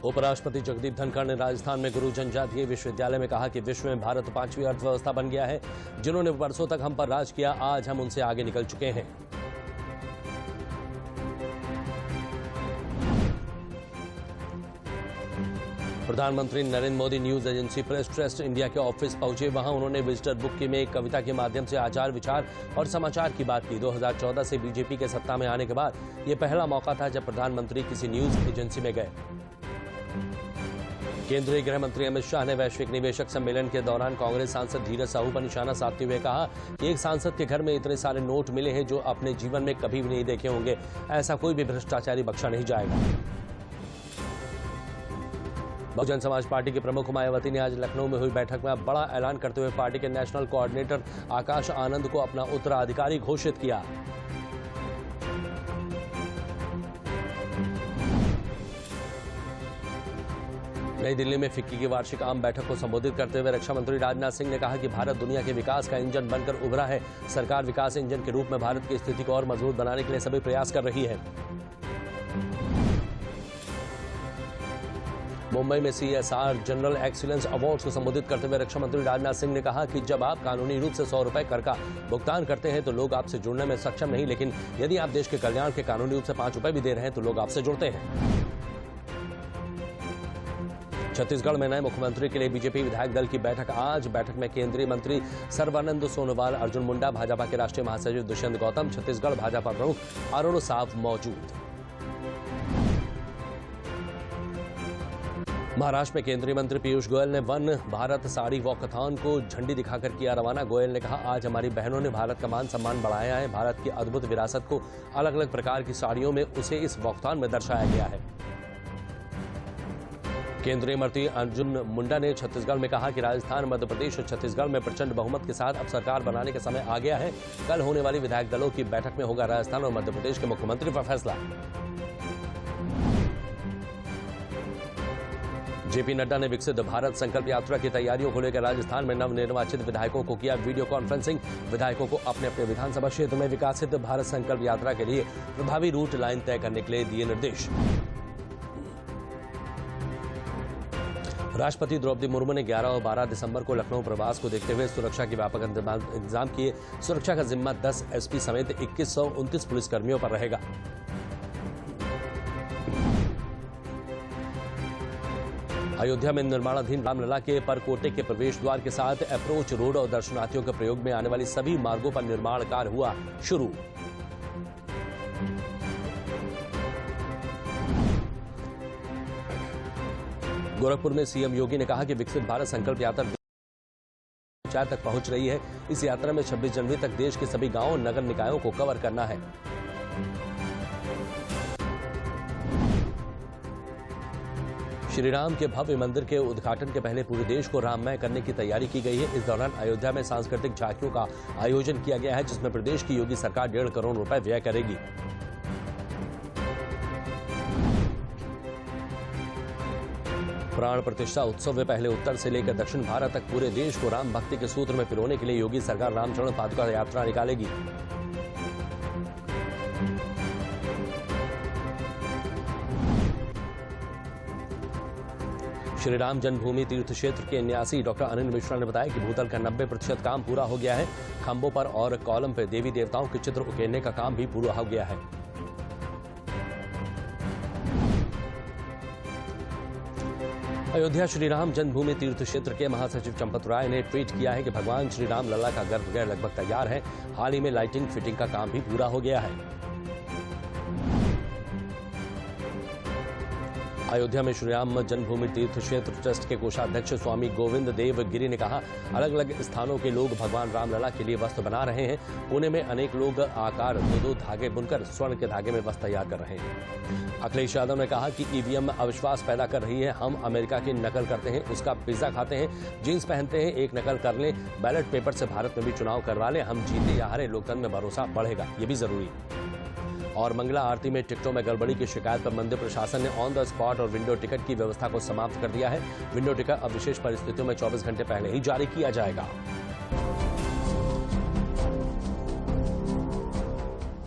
उपराष्ट्रपति जगदीप धनखड़ ने राजस्थान में गुरु जनजातीय विश्वविद्यालय में कहा कि विश्व में भारत 5वीं अर्थव्यवस्था बन गया है। जिन्होंने वर्षों तक हम पर राज किया, आज हम उनसे आगे निकल चुके हैं। प्रधानमंत्री Narendra Modi news agency press trust India के ऑफिस पहुंचे। वहां उन्होंने विजिटर बुक में एक कविता के माध्यम से आचार विचार और समाचार की बात की। 2014 से बीजेपी के सत्ता में आने के बाद यह पहला मौका था जब प्रधानमंत्री किसी न्यूज एजेंसी में गए। केंद्रीय गृह मंत्री अमित शाह ने वैश्विक निवेशक सम्मेलन के दौरान कांग्रेस सांसद धीरज साहू पर निशाना साधते हुए कहा कि एक सांसद के घर में इतने सारे नोट मिले हैं जो अपने जीवन में कभी भी नहीं देखे होंगे। ऐसा कोई भी भ्रष्टाचारी बख्शा नहीं जाएगा। बहुजन समाज पार्टी के प्रमुख मायावती ने आज लखनऊ में हुई बैठक में बड़ा ऐलान करते हुए पार्टी के नेशनल कोऑर्डिनेटर आकाश आनंद को अपना उत्तराधिकारी घोषित किया। नई दिल्ली में फिक्की की वार्षिक आम बैठक को संबोधित करते हुए रक्षा मंत्री राजनाथ सिंह ने कहा कि भारत दुनिया के विकास का इंजन बनकर उभरा है। सरकार विकास इंजन के रूप में भारत की स्थिति को और मजबूत बनाने के लिए सभी प्रयास कर रही है। मुंबई में CSR जनरल एक्सीलेंस अवार्ड्स को संबोधित करते हुए रक्षा मंत्री राजनाथ सिंह ने कहा कि जब आप कानूनी रूप से 100 रुपए कर का भुगतान करते हैं तो लोग आपसे जुड़ने में सक्षम नहीं, लेकिन यदि आप देश के कल्याण के कानूनी रूप से 5 रुपए भी दे रहे हैं तो लोग आपसे जुड़ते हैं। छत्तीसगढ़ में नए मुख्यमंत्री के लिए बीजेपी विधायक दल की बैठक आज। बैठक में केंद्रीय मंत्री सर्बानंद सोनोवाल, अर्जुन मुंडा, भाजपा के राष्ट्रीय महासचिव दुष्यंत गौतम, छत्तीसगढ़ भाजपा प्रमुख अरुण साव मौजूद। महाराष्ट्र में केंद्रीय मंत्री पीयूष गोयल ने वन भारत साड़ी वॉकथॉन को झंडी दिखाकर किया रवाना। गोयल ने कहा, आज हमारी बहनों ने भारत का मान सम्मान बढ़ाया है। भारत की अद्भुत विरासत को अलग अलग प्रकार की साड़ियों में उसे इस वॉकथॉन में दर्शाया गया है। केंद्रीय मंत्री अर्जुन मुंडा ने छत्तीसगढ़ में कहा कि राजस्थान, मध्य प्रदेश और छत्तीसगढ़ में प्रचंड बहुमत के साथ अब सरकार बनाने का समय आ गया है। कल होने वाली विधायक दलों की बैठक में होगा राजस्थान और मध्य प्रदेश के मुख्यमंत्री पर फैसला। जेपी नड्डा ने विकसित भारत संकल्प यात्रा की तैयारियों को लेकर राजस्थान में नवनिर्वाचित विधायकों को किया वीडियो कॉन्फ्रेंसिंग। विधायकों को अपने अपने विधानसभा क्षेत्र में विकसित भारत संकल्प यात्रा के लिए प्रभावी रूट लाइन तय करने के लिए दिए निर्देश। राष्ट्रपति द्रौपदी मुर्मू ने 11 और 12 दिसंबर को लखनऊ प्रवास को देखते हुए सुरक्षा के व्यापक इंतजाम किए। सुरक्षा का जिम्मा 10 SP समेत 2129 पुलिसकर्मियों पर रहेगा। अयोध्या में निर्माणाधीन रामलला के परकोटे के प्रवेश द्वार के साथ अप्रोच रोड और दर्शनार्थियों के प्रयोग में आने वाली सभी मार्गों पर निर्माण कार्य हुआ शुरू। गोरखपुर में सीएम योगी ने कहा कि विकसित भारत संकल्प यात्रा पंचायत तक पहुंच रही है। इस यात्रा में 26 जनवरी तक देश के सभी गांवों और नगर निकायों को कवर करना है। श्रीराम के भव्य मंदिर के उद्घाटन के पहले पूरे देश को राममय करने की तैयारी की गई है। इस दौरान अयोध्या में सांस्कृतिक झांकियों का आयोजन किया गया है, जिसमें प्रदेश की योगी सरकार 1.5 करोड़ रुपए व्यय करेगी। प्राण प्रतिष्ठा उत्सव में पहले उत्तर से लेकर दक्षिण भारत तक पूरे देश को राम भक्ति के सूत्र में पिरोने के लिए योगी सरकार रामचरण पादुका यात्रा निकालेगी। श्री राम जन्मभूमि तीर्थ क्षेत्र के न्यासी डॉक्टर अनिल मिश्रा ने बताया कि भूतल का 90% काम पूरा हो गया है। खंभों पर और कॉलम पर देवी देवताओं के चित्र उकेरने का काम भी पूरा हो गया है। अयोध्या श्री राम जन्मभूमि तीर्थ क्षेत्र के महासचिव चंपत राय ने ट्वीट किया है कि भगवान श्री राम लला का गर्भगृह लगभग तैयार है। हाल ही में लाइटिंग फिटिंग का काम भी पूरा हो गया है। अयोध्या में श्रीराम जन्मभूमि तीर्थ क्षेत्र ट्रस्ट के कोषाध्यक्ष स्वामी गोविंद देव गिरी ने कहा, अलग अलग स्थानों के लोग भगवान रामलला के लिए वस्त्र बना रहे हैं। पुणे में अनेक लोग आकार 2-2 धागे बुनकर स्वर्ण के धागे में वस्त्र तैयार कर रहे हैं। अखिलेश यादव ने कहा कि ईवीएम अविश्वास पैदा कर रही है। हम अमेरिका की नकल करते हैं, उसका पिज्जा खाते हैं, जींस पहनते हैं, एक नकल कर लें, बैलेट पेपर से भारत में भी चुनाव करवा लें। हम जीते या हारे, लोकतंत्र में भरोसा बढ़ेगा, ये भी जरूरी है। और मंगला आरती में टिकटों में गड़बड़ी की शिकायत पर मंदिर प्रशासन ने ऑन द स्पॉट और विंडो टिकट की व्यवस्था को समाप्त कर दिया है। विंडो टिकट अब विशेष परिस्थितियों में 24 घंटे पहले ही जारी किया जाएगा।